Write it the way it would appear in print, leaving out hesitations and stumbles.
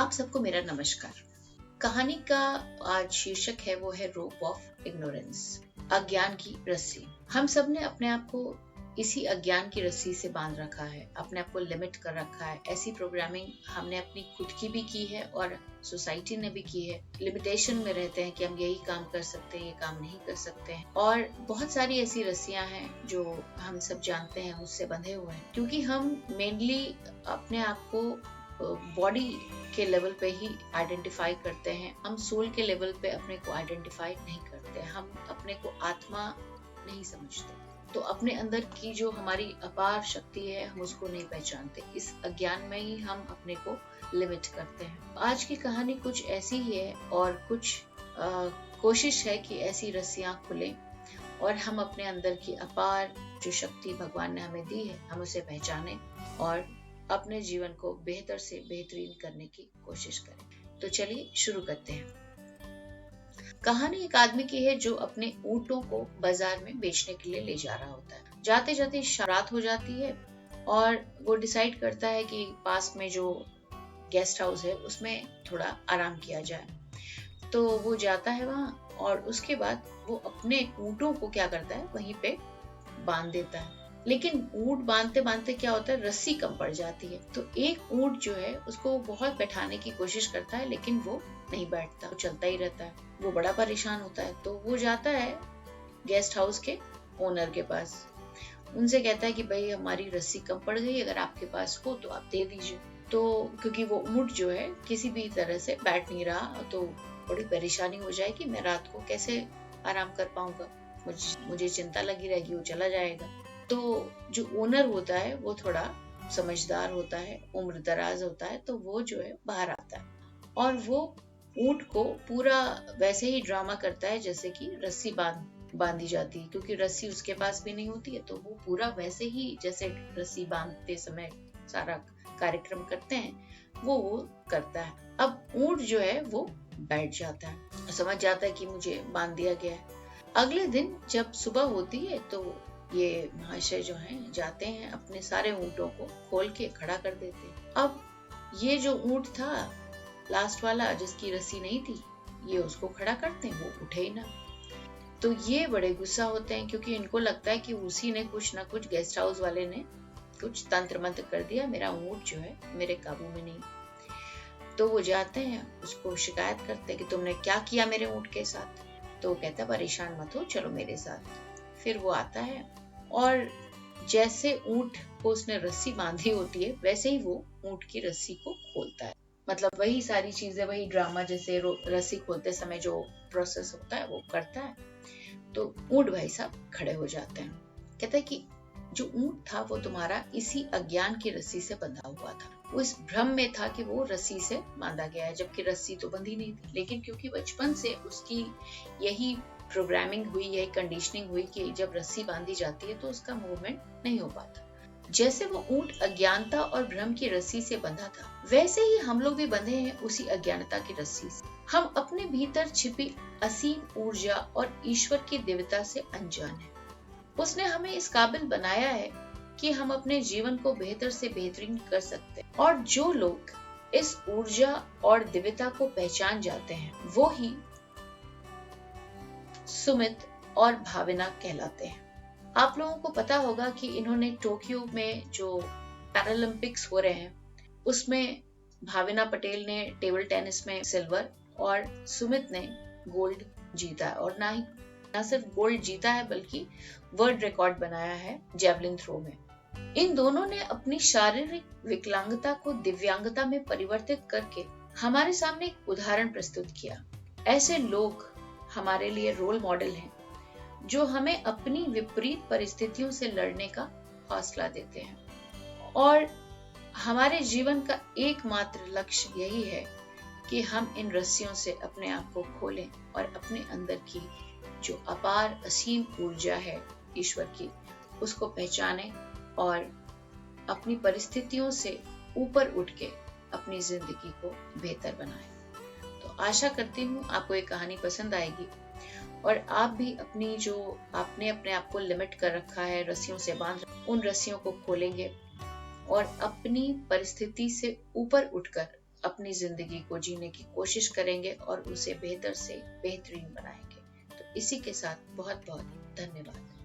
आप सबको मेरा नमस्कार। कहानी का आज शीर्षक है वो है रोप ऑफ इग्नोरेंस, अज्ञान की रस्सी। हम सब ने अपने आप को इसी अज्ञान की रस्सी से बांध रखा है, अपने आप को लिमिट कर रखा है। ऐसी प्रोग्रामिंग हमने अपनी खुद की भी की है और सोसाइटी ने भी की है। लिमिटेशन में रहते हैं कि हम यही काम कर सकते हैं, ये काम नहीं कर सकते हैं। और बहुत सारी ऐसी रस्सियां हैं जो हम सब जानते हैं, उससे बंधे हुए हैं, क्योंकि हम मेनली अपने आप को बॉडी के लेवल पे ही आइडेंटिफाई करते हैं। हम सोल के लेवल पे अपने को आइडेंटिफाई नहीं करते, हम अपने को आत्मा नहीं समझते। तो अपने अंदर की जो हमारी अपार शक्ति है, हम उसको नहीं पहचानते। इस अज्ञान में ही हम अपने को लिमिट करते हैं। आज की कहानी कुछ ऐसी ही है और कुछ कोशिश है कि ऐसी रस्सियां खुलें और हम अपने अंदर की अपार जो शक्ति भगवान ने हमें दी है, हम उसे पहचानें और अपने जीवन को बेहतर से बेहतरीन करने की कोशिश करें। तो चलिए शुरू करते हैं। कहानी एक आदमी की है जो अपने ऊंटों को बाजार में बेचने के लिए ले जा रहा होता है। जाते जाते रात हो जाती है और वो डिसाइड करता है कि पास में जो गेस्ट हाउस है उसमें थोड़ा आराम किया जाए। तो वो जाता है वहां और उसके बाद वो अपने ऊंटों को क्या करता है, वहीं पे बांध देता है। लेकिन ऊंट बांधते बांधते क्या होता है, रस्सी कम पड़ जाती है। तो एक ऊंट जो है उसको बहुत बैठाने की कोशिश करता है, लेकिन वो नहीं बैठता, वो चलता ही रहता है। वो बड़ा परेशान होता है। तो वो जाता है गेस्ट हाउस के ओनर के पास, उनसे कहता है कि भाई हमारी रस्सी कम पड़ गई, अगर आपके पास हो तो आप दे दीजिए। तो क्योंकि वो ऊंट जो है किसी भी तरह से बैठ नहीं रहा, तो बड़ी परेशानी हो जाएगी, मैं रात को कैसे आराम कर पाऊंगा, मुझे चिंता लगी रहेगी, वो चला जाएगा। तो जो ओनर होता है वो थोड़ा समझदार होता है, उम्र दराज होता है, तो वो जो है बाहर आता है और वो ऊंट को पूरा वैसे ही ड्रामा करता है जैसे कि रस्सी बांधी जाती है, क्योंकि रस्सी उसके पास भी नहीं होती है। तो वो पूरा वैसे ही जैसे रस्सी बांधते समय सारा कार्यक्रम करते हैं वो करता है। अब ऊंट जो है वो बैठ जाता है, समझ जाता है कि मुझे बांध दिया गया है। अगले दिन जब सुबह होती है तो ये महाशय जो हैं जाते हैं, अपने सारे ऊंटों को खोल के खड़ा कर देते हैं। अब ये जो ऊंट था लास्ट वाला, जिसकी रस्सी नहीं थी, ये उसको खड़ा करते हैं, वो उठे ही ना। तो ये बड़े गुस्सा होते हैं, क्योंकि इनको लगता है कि उसी ने कुछ ना कुछ, गेस्ट हाउस वाले ने कुछ तंत्र मंत्र कर दिया, मेरा ऊंट जो है मेरे काबू में नहीं। तो वो जाते हैं, उसको शिकायत करते हैं कि तुमने क्या किया मेरे ऊंट के साथ। तो वो कहता है परेशान मत हो, चलो मेरे साथ। फिर वो आता है और जैसे ऊंट को उसने रस्सी बांधी होती है, वैसे ही वो ऊंट की रस्सी को खोलता है। मतलब वही सारी चीजें, वही ड्रामा, जैसे रस्सी खोलते समय जो प्रोसेस होता है वो करता है। तो ऊंट भाई साहब खड़े हो जाते हैं। कहता है कि जो ऊंट था वो तुम्हारा इसी अज्ञान की रस्सी से बंधा हुआ था। वो इस भ्रम में था कि वो रस्सी से बांधा गया है, जबकि रस्सी तो बंधी नहीं थी। लेकिन क्योंकि बचपन से उसकी यही प्रोग्रामिंग हुई, यही कंडीशनिंग हुई कि जब रस्सी बांधी जाती है तो उसका मूवमेंट नहीं हो पाता। जैसे वो ऊंट अज्ञानता और भ्रम की रस्सी से बंधा था, वैसे ही हम लोग भी बंधे हैं उसी अज्ञानता की रस्सी से। हम अपने भीतर छिपी असीम ऊर्जा और ईश्वर की दिव्यता से अनजान हैं। उसने हमें इस काबिल बनाया है कि हम अपने जीवन को बेहतर से बेहतरीन कर सकते हैं। और जो लोग इस ऊर्जा और दिव्यता को पहचान जाते हैं, वो ही सुमित और भावना कहलाते हैं। आप लोगों को पता होगा कि इन्होंने टोक्यो में जो पैरालंपिक्स हो रहे हैं, उसमें भावना पटेल ने टेबल टेनिस में सिल्वर और सुमित ने गोल्ड जीता है। और ना सिर्फ गोल्ड जीता है, बल्कि वर्ल्ड रिकॉर्ड बनाया है जेवलिन थ्रो में। इन दोनों ने अपनी शारीरिक विकलांगता को दिव्यांगता में परिवर्तित करके हमारे सामने एक उदाहरण प्रस्तुत किया। ऐसे लोग हमारे लिए रोल मॉडल हैं, जो हमें अपनी विपरीत परिस्थितियों से लड़ने का हौसला देते हैं। और हमारे जीवन का एकमात्र लक्ष्य यही है कि हम इन रस्सियों से अपने आप को खोलें और अपने अंदर की जो अपार असीम ऊर्जा है ईश्वर की, उसको पहचानें और अपनी परिस्थितियों से ऊपर उठ के अपनी जिंदगी को बेहतर बनाएं। तो आशा करती हूँ आपको ये कहानी पसंद आएगी और आप भी अपनी जो आपने अपने आप को लिमिट कर रखा है, रस्सियों से बांध, उन रस्सियों को खोलेंगे और अपनी परिस्थिति से ऊपर उठकर अपनी जिंदगी को जीने की कोशिश करेंगे और उसे बेहतर से बेहतरीन बनाएंगे। तो इसी के साथ बहुत बहुत धन्यवाद।